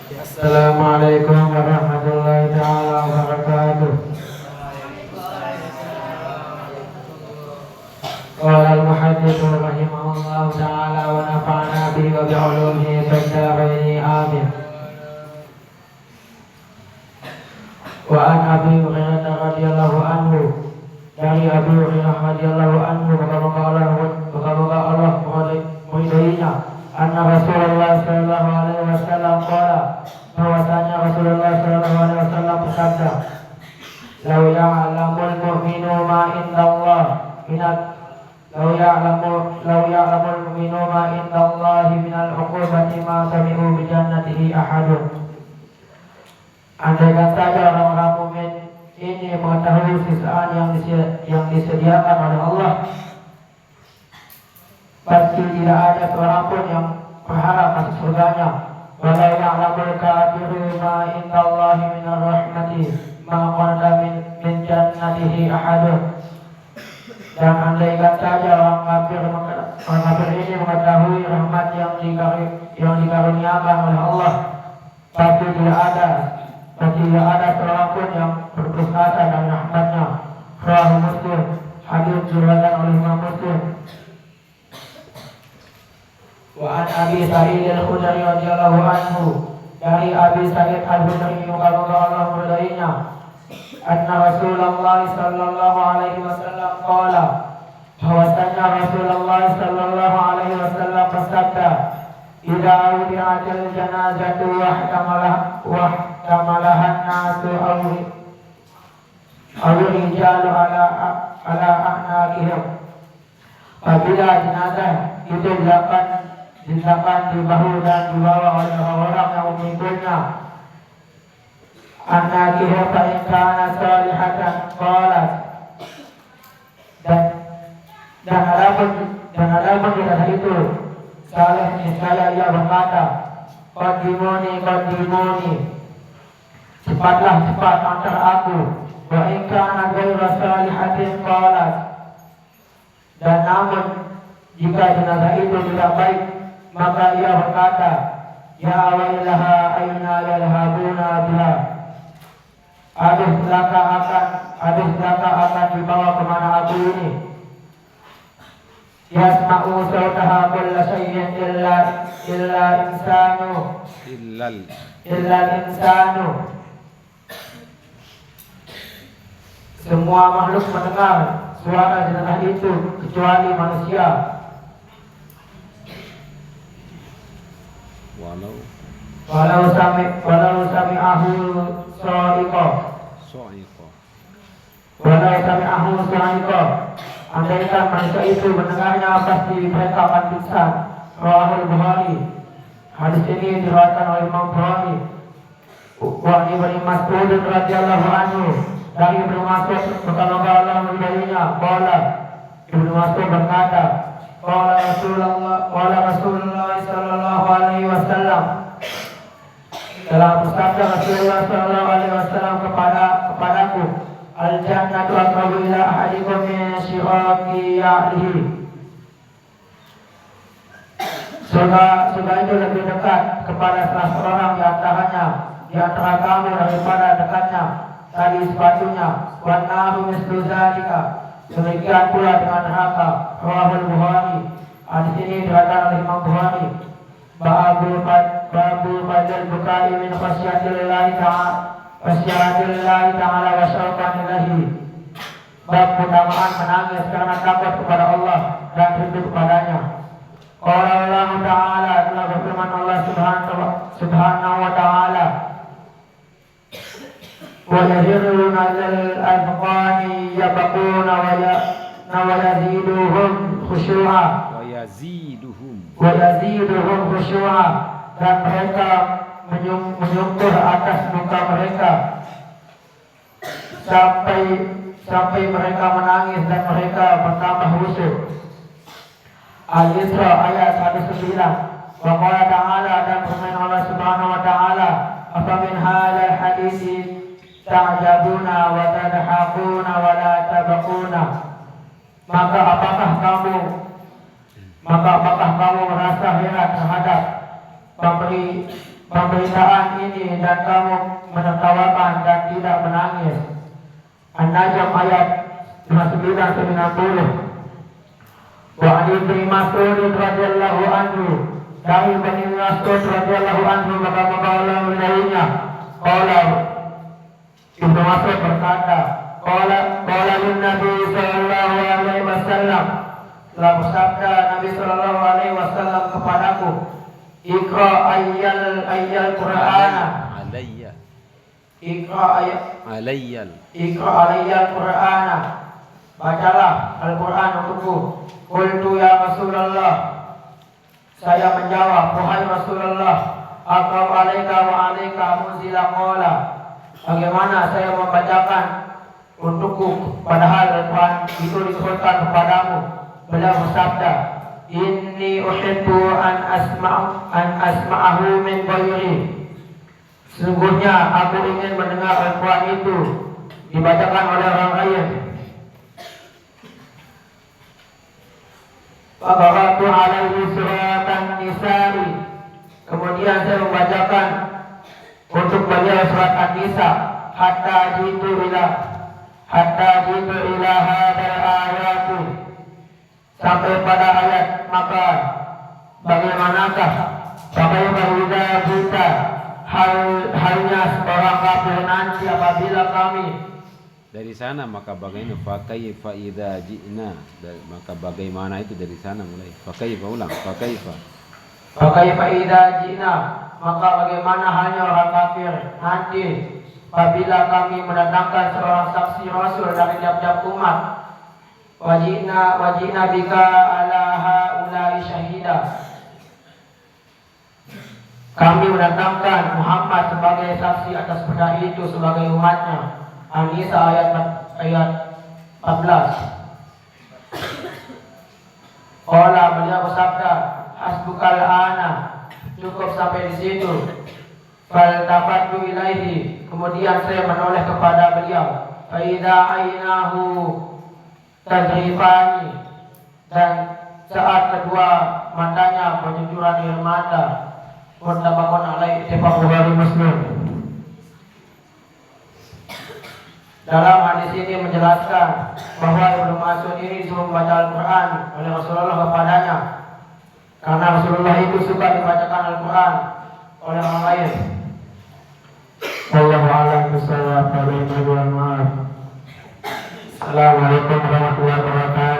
Assalamualaikum warahmatullahi taala wabarakatuh. Qala al-muhaddits rahimahullahu taala wa nafa'ana bihi wa bi'ulumihi fid dharain amin. Wa an Abi Hurairah radhiyallahu anhu, dari Abi Hurairah radhiyallahu anhu, maka Allah meridainya, anna Rasulullah sallallahu alaihi wasallam qala, bahwasanya Rasulullah sallallahu alaihi wasallam bersabda, "Law ya'lamul mu'minu ma indallah minat law ya'lamul mu'minu ma indallahi minal 'uqubati ma sami'u bi jannatihi ahadun." Andaikan saja orang-orang mukmin ini mengetahui sisaan yang disediakan oleh Allah, pasti tidak ada seorang pun yang berharap masuk surganya. Walau ya'lamul kafiru ma indallahi minar rahmati ma qada min jannatihi ahadun. Dan andaikan saja orang kafir ini mengetahui rahmat yang dikaruniakan oleh Allah, pasti tidak ada seorang pun yang berputus asa dari rahmatnya. Rawahu Muslim, hadis diriwayatkan oleh Imam Muslim. Wa an Abi Sa'id al-Khudri radhiyallahu anhu, dari Abi Sa'id al-Khudri semoga Allah meridainya, anna Rasulullah sallallahu alaihi wasallam qala, bahwasanya Rasulullah sallallahu alaihi wasallam bersabda, "Idza wudi'atil janazatu wahtamalah nasu aw rijalu ala a'naqihim." Apabila jenazah itu diletakkan di bahu dan dibawa oleh orang yang memikulnya, a'naqihim fa in kana salihatan qalat, dan halaman jenazah itu saleh, niscaya ia berkata, "Qadimuni, cepat antar aku." Wa in kana ghairu salihatin qalat, dan namun jika jenazah itu tidak baik, maka ia berkata, "Ya wailaha aina yalhabuna biha." Aduh celaka akan dibawa kemana aku ini. Yasma'u sautaha kulla syai'in illa insanu. Semua makhluk mendengar suara jenazah itu kecuali manusia. Walau sami'ahu sa'iqa. Andaikan manusia itu mendengarnya, pasti mereka akan pingsan. Rawahul Bukhari. Hadis ini diriwayatkan oleh Imam Bukhari. Wa Ibnu Mas'ud radhiyallahu anhu, dari Ibnu Mas'ud semoga Allah meridainya, qala, Ibnu Mas'ud berkata, qala Rasulullah sallallahu alaihi wasallam, telah bersabda Rasulullah sallallahu alaihi wasallam kepadaku, "Al-jannatu aqrabu ila ahadikum min shiqaqi ya'lihi." Surga itu lebih dekat kepada salah seorang di antara kamu daripada dekatnya tali sepatunya. Wa naru mislu zalika, demikian pula dengan neraka. Rawahul Bukhari. Hadis ini diriwayatkan oleh Imam Bukhari. Babu fadl bukai min khasyatillahi ta'ala wa syauqan ilahi. Bab keutamaan menangis karena takut kepada Allah dan rindu kepadanya. Qala Allah Ta'ala, telah berfirman Allah subhanahu wa ta'ala, "Wa yajiruna lil azqani yabquna wa yaziduhum khushu'a." Dan mereka menyungkur atas muka mereka sampai mereka menangis dan mereka bertambah khusyuk. Al-Isra ayat 109. Wa qala ta'ala, dan firman Allah subhanahu wa ta'ala, "Afa min hadzal hadits ta'jabuna wa tadhakuna wa la tabquna." Maka apakah kamu merasa heran terhadap pemberitaan ini dan kamu menertawakan dan tidak menangis. An-Najm ayat 59-90. Wa Ali bin Mas'ud radhiyallahu anhu, dari Ibnu Mas'ud radhiyallahu anhu maka Allah menilainya. Qala Ibnu Mas'ud berkata, qala Nabi sallallahu alaihi wasallam, telah bersabda Nabi sallallahu alaihi wasallam kepadaku, Iqra ayyal Qur'ana alayya. Iqra ayyal Qur'ana, bacalah Al-Quran untukku. Qultu ya Rasulullah, saya menjawab, wahai Rasulullah, aqra'u alaika wa alaika munzila qala, bagaimana saya membacakan untukku padahal Al-Quran itu diturunkan kepadamu. Beliau bersabda, inni uhibbu an asma'ahu min ghairi, sesungguhnya aku ingin mendengar Al-Quran itu dibacakan oleh orang lain. Faqara'tu alaihi suratan nisa'i, kemudian saya membacakan untuk beliau surat An-Nisa, hatta jitu ila hadal ayati, sampai pada ayat maka bagaimanakah idza kita halnya seorang kafir nanti apabila kami. Dari sana maka bagaimana fakaifa idza ji'na, maka bagaimana itu dari sana mulai fakaifa, ulang fakaifa idza ji'na, maka bagaimana halnya orang kafir nanti apabila kami mendatangkan seorang saksi rasul dari tiap-tiap umat. Wajina bika ala haula'i syahida, kami mendatangkan Muhammad sebagai saksi atas mereka itu sebagai umatnya. An-Nisa ayat 14. Qala, beliau bersabda, hasbukal ana, cukup sampai di situ. Faltafatu ilaihi, kemudian saya menoleh kepada beliau. Fa idza ainahu tadrifani, dan saat kedua matanya bercucuran air mata. Muttafaqun alaihi, Bukhari Muslim. Dalam hadis ini menjelaskan bahwa Ibnu Mas'ud ini disuruh membaca Al-Quran oleh Rasulullah kepadanya, karena Rasulullah itu suka dibacakan Al-Quran oleh orang lain. Wallahu a'lam bishawab. Assalamualaikum warahmatullahi wabarakatuh.